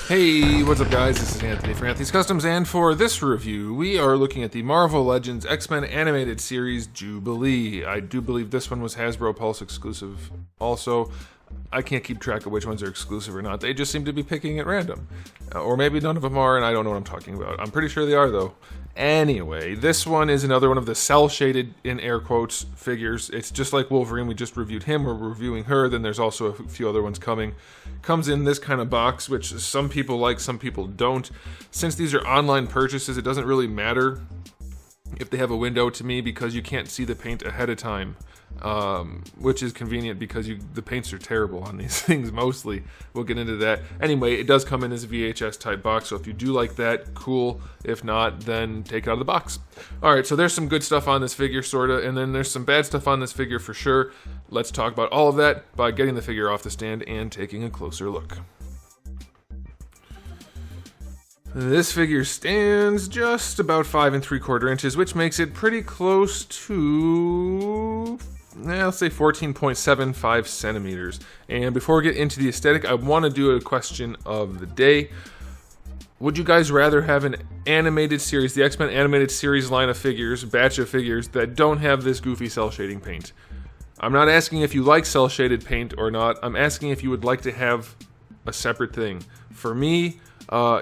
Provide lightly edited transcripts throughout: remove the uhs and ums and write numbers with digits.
Hey, what's up guys? This is Anthony for Anthony's Customs, and for this review, we are looking at the Marvel Legends X-Men animated series Jubilee. I do believe this one was Hasbro Pulse exclusive also. I can't keep track of which ones are exclusive or not. They just seem to be picking at random. Or maybe none of them are, and I don't know what I'm talking about. I'm pretty sure they are, though. Anyway, this one is another one of the cel-shaded, in air quotes, figures. It's just like Wolverine. We just reviewed him. We're reviewing her. Then there's also a few other ones coming. Comes in this kind of box, which some people like, some people don't. Since these are online purchases, it doesn't really matter if they have a window to me because you can't see the paint ahead of time. Which is convenient because the paints are terrible on these things mostly. We'll get into that. Anyway, it does come in as a VHS type box, so if you do like that, cool. If not, then take it out of the box. Alright, so there's some good stuff on this figure, sorta, and then there's some bad stuff on this figure for sure. Let's talk about all of that by getting the figure off the stand and taking a closer look. This figure stands just about 5 3/4 inches, which makes it pretty close to, let's say 14.75 centimeters. And before we get into the aesthetic, I want to do a question of the day. Would you guys rather have an animated series, the X-Men animated series line of figures, batch of figures, that don't have this goofy cel shading paint? I'm not asking if you like cel shaded paint or not. I'm asking if you would like to have a separate thing. For me,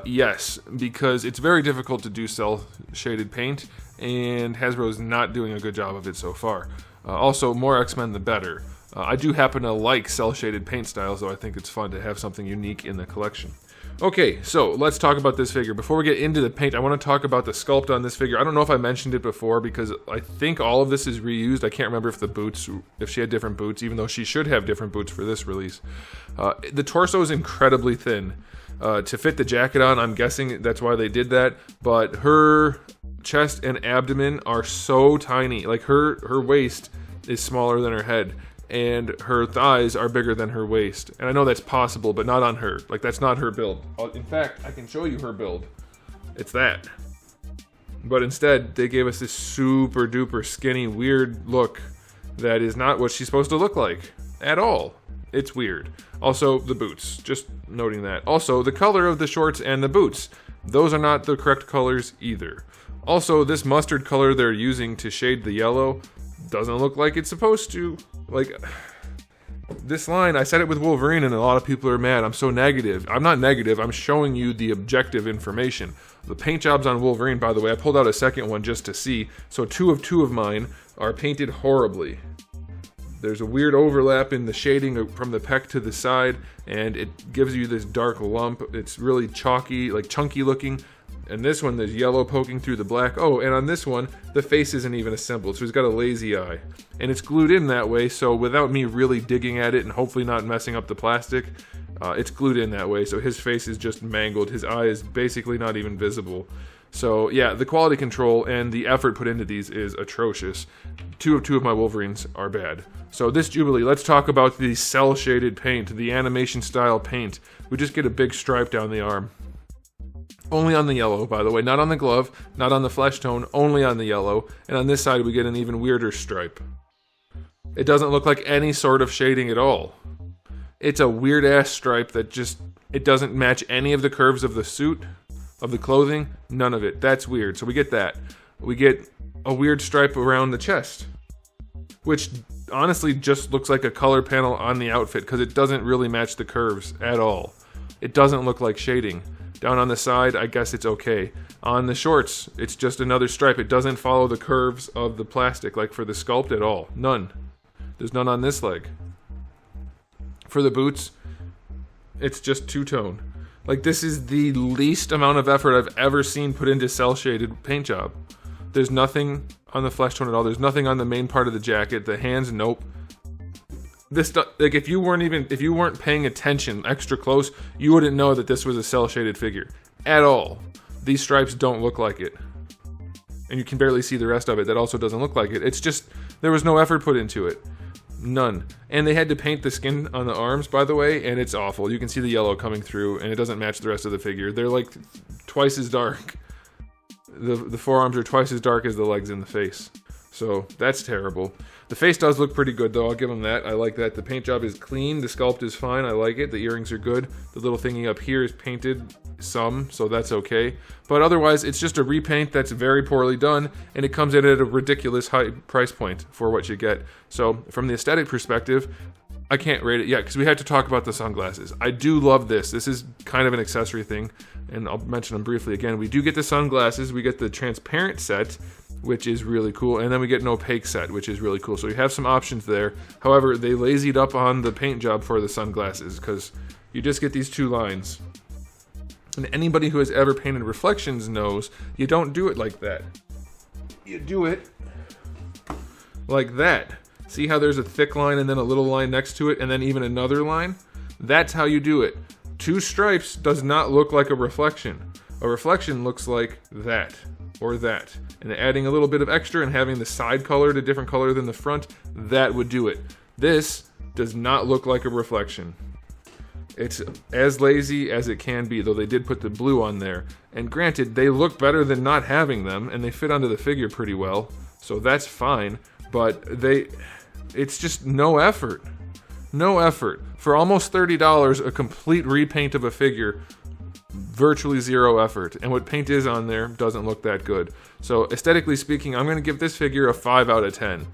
yes, because it's very difficult to do cel-shaded paint, and Hasbro is not doing a good job of it so far. Also, more X-Men the better. I do happen to like cel-shaded paint styles, though I think it's fun to have something unique in the collection. Okay, so let's talk about this figure. Before we get into the paint, I want to talk about the sculpt on this figure. I don't know if I mentioned it before, because I think all of this is reused. I can't remember if the boots, if she had different boots, even though she should have different boots for this release. The torso is incredibly thin. To fit the jacket on, I'm guessing that's why they did that, but her chest and abdomen are so tiny. Like her waist is smaller than her head, and her thighs are bigger than her waist. And I know that's possible, but not on her. Like, that's not her build. In fact, I can show you her build. It's that. But instead, they gave us this super duper skinny, weird look that is not what she's supposed to look like at all. It's weird. Also, the boots. Just noting that. Also, the color of the shorts and the boots. Those are not the correct colors either. Also, this mustard color they're using to shade the yellow doesn't look like it's supposed to. Like, this line, I said it with Wolverine and a lot of people are mad. I'm so negative. I'm not negative. I'm showing you the objective information. The paint jobs on Wolverine, by the way, I pulled out a second one just to see. So two of mine are painted horribly. There's a weird overlap in the shading from the pec to the side, and it gives you this dark lump. It's really chalky, like chunky looking. And this one, there's yellow poking through the black. Oh, and on this one, the face isn't even assembled, so he's got a lazy eye. And it's glued in that way, so without me really digging at it and hopefully not messing up the plastic, it's glued in that way, so his face is just mangled. His eye is basically not even visible. So yeah, the quality control and the effort put into these is atrocious. Two of my Wolverines are bad. So this Jubilee, let's talk about the cel-shaded paint, the animation style paint. We just get a big stripe down the arm. Only on the yellow, by the way, not on the glove, not on the flesh tone, only on the yellow. And on this side we get an even weirder stripe. It doesn't look like any sort of shading at all. It's a weird ass stripe that just, it doesn't match any of the curves of the suit, of the clothing, none of it. That's weird. So we get that. We get a weird stripe around the chest, which honestly just looks like a color panel on the outfit because it doesn't really match the curves at all. It doesn't look like shading. Down on the side, I guess it's okay. On the shorts, it's just another stripe. It doesn't follow the curves of the plastic like for the sculpt at all. None. There's none on this leg. For the boots, it's just two-tone. Like, this is the least amount of effort I've ever seen put into cel-shaded paint job. There's nothing on the flesh tone at all. There's nothing on the main part of the jacket. The hands, nope. This stuff, like, if you weren't paying attention extra close, you wouldn't know that this was a cel-shaded figure at all. These stripes don't look like it, and you can barely see the rest of it. That also doesn't look like it. It's just there was no effort put into it. None. And they had to paint the skin on the arms, by the way, and it's awful. You can see the yellow coming through, and it doesn't match the rest of the figure. They're like twice as dark. The forearms are twice as dark as the legs and the face. So that's terrible. The face does look pretty good though, I'll give them that. I like that. The paint job is clean, the sculpt is fine, I like it. The earrings are good. The little thingy up here is painted some, so that's okay. But otherwise, it's just a repaint that's very poorly done, and it comes in at a ridiculous high price point for what you get. So from the aesthetic perspective, I can't rate it yet, because we had to talk about the sunglasses. I do love this. This is kind of an accessory thing, and I'll mention them briefly again. We do get the sunglasses, we get the transparent set, which is really cool, and then we get an opaque set, which is really cool. So you have some options there. However, they lazied up on the paint job for the sunglasses, because you just get these two lines. And anybody who has ever painted reflections knows you don't do it like that. You do it like that. See how there's a thick line and then a little line next to it and then even another line? That's how you do it. Two stripes does not look like a reflection. A reflection looks like that or that. And adding a little bit of extra and having the side colored a different color than the front, that would do it. This does not look like a reflection. It's as lazy as it can be, though they did put the blue on there. And granted, they look better than not having them, and they fit onto the figure pretty well, so that's fine. But it's just no effort. No effort. For almost $30, a complete repaint of a figure, virtually zero effort. And what paint is on there doesn't look that good. So aesthetically speaking, I'm going to give this figure a 5 out of 10.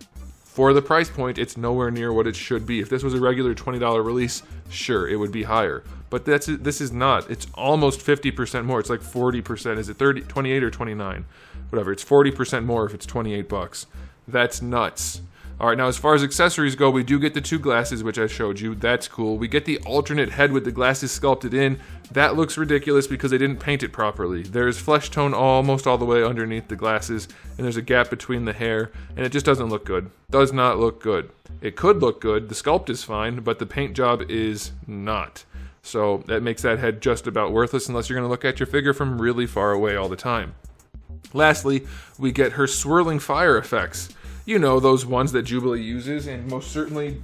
For the price point, it's nowhere near what it should be. If this was a regular $20 release, sure, it would be higher. But this is not. It's almost 50% more. It's like 40%. Is it 28 or 29? Whatever. It's 40% more if it's 28 bucks. That's nuts. All right, now as far as accessories go, we do get the two glasses, which I showed you. That's cool. We get the alternate head with the glasses sculpted in. That looks ridiculous because they didn't paint it properly. There's flesh tone almost all the way underneath the glasses, and there's a gap between the hair, and it just doesn't look good. Does not look good. It could look good. The sculpt is fine, but the paint job is not. So that makes that head just about worthless unless you're going to look at your figure from really far away all the time. Lastly, we get her swirling fire effects. You know, those ones that Jubilee uses, and most certainly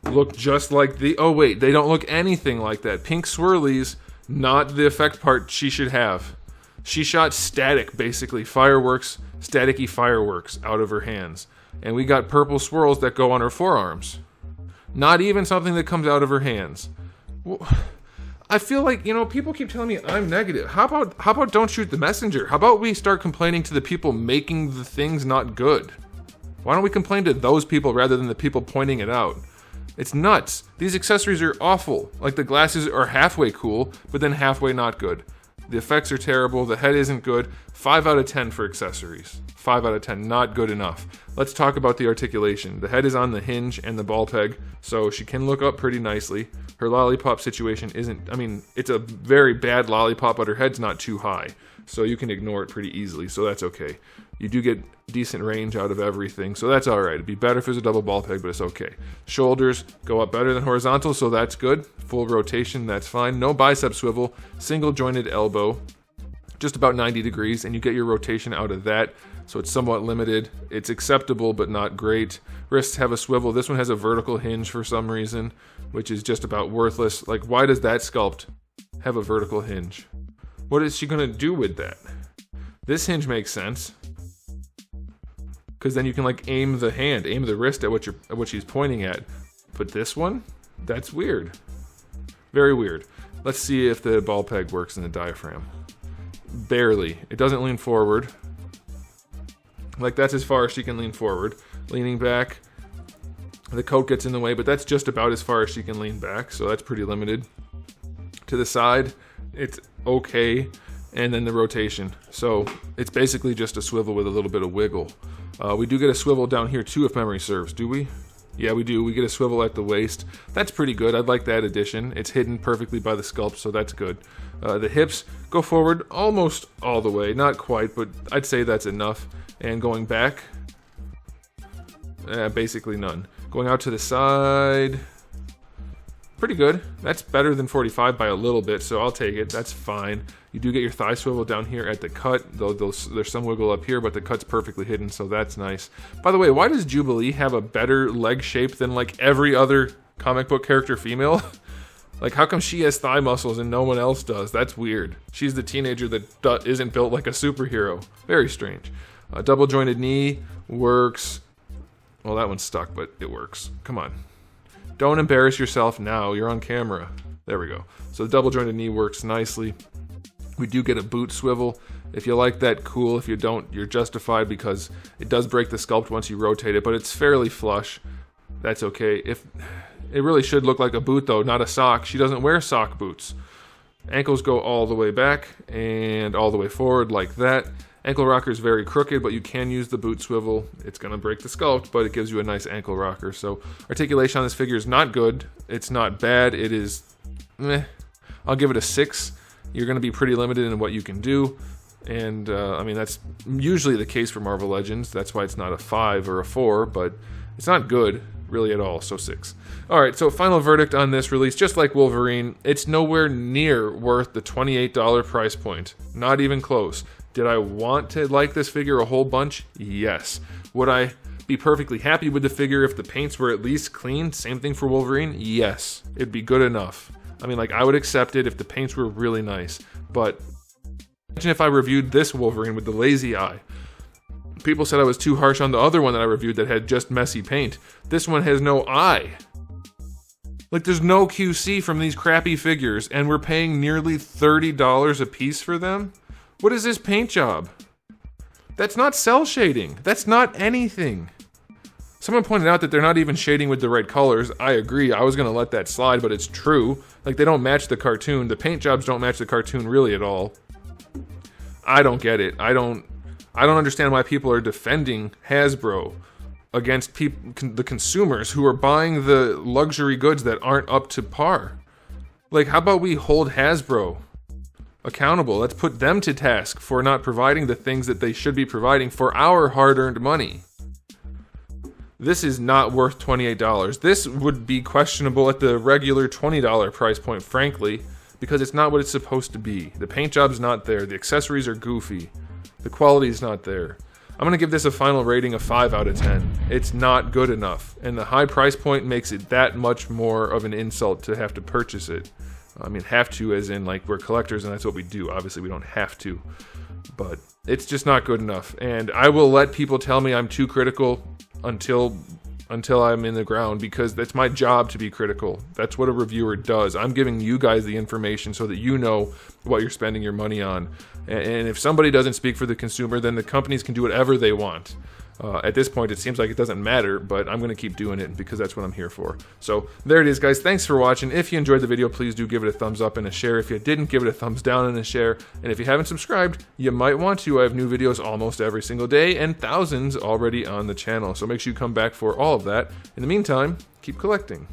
look just like the... Oh wait, they don't look anything like that. Pink swirlies, not the effect part she should have. She shot static, basically. Fireworks, staticky fireworks out of her hands. And we got purple swirls that go on her forearms. Not even something that comes out of her hands. I feel like, you know, people keep telling me I'm negative. How about don't shoot the messenger? How about we start complaining to the people making the things not good? Why don't we complain to those people rather than the people pointing it out? It's nuts. These accessories are awful. Like the glasses are halfway cool, but then halfway not good. The effects are terrible. The head isn't good. 5 out of 10 for accessories. 5 out of 10. Not good enough. Let's talk about the articulation. The head is on the hinge and the ball peg, so she can look up pretty nicely. Her lollipop situation isn't... I mean, it's a very bad lollipop, but her head's not too high, so you can ignore it pretty easily, so that's okay. You do get decent range out of everything, so that's alright. It'd be better if it was a double ball peg, but it's okay. Shoulders go up better than horizontal, so that's good. Full rotation, that's fine. No bicep swivel. Single jointed elbow. Just about 90 degrees, and you get your rotation out of that, so it's somewhat limited. It's acceptable, but not great. Wrists have a swivel. This one has a vertical hinge for some reason, which is just about worthless. Like, why does that sculpt have a vertical hinge? What is she going to do with that? This hinge makes sense, because then you can, like, aim the hand, aim the wrist at what she's pointing at. But this one? That's weird. Very weird. Let's see if the ball peg works in the diaphragm. Barely. It doesn't lean forward. Like, that's as far as she can lean forward. Leaning back, the coat gets in the way, but that's just about as far as she can lean back, so that's pretty limited. To the side, it's okay, and then the rotation. So it's basically just a swivel with a little bit of wiggle. We do get a swivel down here too, if memory serves, do we? Yeah, we do. We get a swivel at the waist. That's pretty good. I'd like that addition. It's hidden perfectly by the sculpt, so that's good. The hips go forward almost all the way. Not quite, but I'd say that's enough. And going back, basically none. Going out to the side, pretty good. That's better than 45 by a little bit, so I'll take it. That's fine. You do get your thigh swivel down here at the cut, though there's some wiggle up here, but the cut's perfectly hidden, so that's nice. By the way, why does Jubilee have a better leg shape than, like, every other comic book character female? Like, how come she has thigh muscles and no one else does? That's weird. She's the teenager that isn't built like a superhero. Very strange. A double jointed knee works. Well, that one's stuck, but it works. Come on. Don't embarrass yourself now. You're on camera. There we go. So the double jointed knee works nicely. We do get a boot swivel. If you like that, cool. If you don't, you're justified because it does break the sculpt once you rotate it, but it's fairly flush. That's okay. If it really should look like a boot though, not a sock. She doesn't wear sock boots. Ankles go all the way back and all the way forward like that. Ankle rocker is very crooked, but you can use the boot swivel. It's going to break the sculpt, but it gives you a nice ankle rocker. So articulation on this figure is not good. It's not bad. It is meh. I'll give it a 6. You're going to be pretty limited in what you can do. And, I mean, that's usually the case for Marvel Legends. That's why it's not a 5 or a 4, but it's not good, really, at all, so 6. Alright, so final verdict on this release, just like Wolverine, it's nowhere near worth the $28 price point. Not even close. Did I want to like this figure a whole bunch? Yes. Would I be perfectly happy with the figure if the paints were at least clean? Same thing for Wolverine? Yes. It'd be good enough. I mean, like, I would accept it if the paints were really nice, but imagine if I reviewed this Wolverine with the lazy eye. People said I was too harsh on the other one that I reviewed that had just messy paint. This one has no eye. Like, there's no QC from these crappy figures, and we're paying nearly $30 a piece for them? What is this paint job? That's not cell shading. That's not anything. Someone pointed out that they're not even shading with the right colors. I agree. I was going to let that slide, but it's true. Like, they don't match the cartoon. The paint jobs don't match the cartoon really at all. I don't get it. I don't understand why people are defending Hasbro against the consumers who are buying the luxury goods that aren't up to par. Like, how about we hold Hasbro accountable? Let's put them to task for not providing the things that they should be providing for our hard-earned money. This is not worth $28. This would be questionable at the regular $20 price point, frankly, because it's not what it's supposed to be. The paint job's not there. The accessories are goofy. The quality's not there. I'm going to give this a final rating of 5 out of 10. It's not good enough, and the high price point makes it that much more of an insult to have to purchase it. I mean, have to as in, like, we're collectors and that's what we do. Obviously, we don't have to, but it's just not good enough. And I will let people tell me I'm too critical until I'm in the ground, because that's my job to be critical. That's what a reviewer does. I'm giving you guys the information so that you know what you're spending your money on. And if somebody doesn't speak for the consumer, then the companies can do whatever they want. At this point, it seems like it doesn't matter, but I'm going to keep doing it because that's what I'm here for. So there it is, guys. Thanks for watching. If you enjoyed the video, please do give it a thumbs up and a share. If you didn't, give it a thumbs down and a share. And if you haven't subscribed, you might want to. I have new videos almost every single day and thousands already on the channel. So make sure you come back for all of that. In the meantime, keep collecting.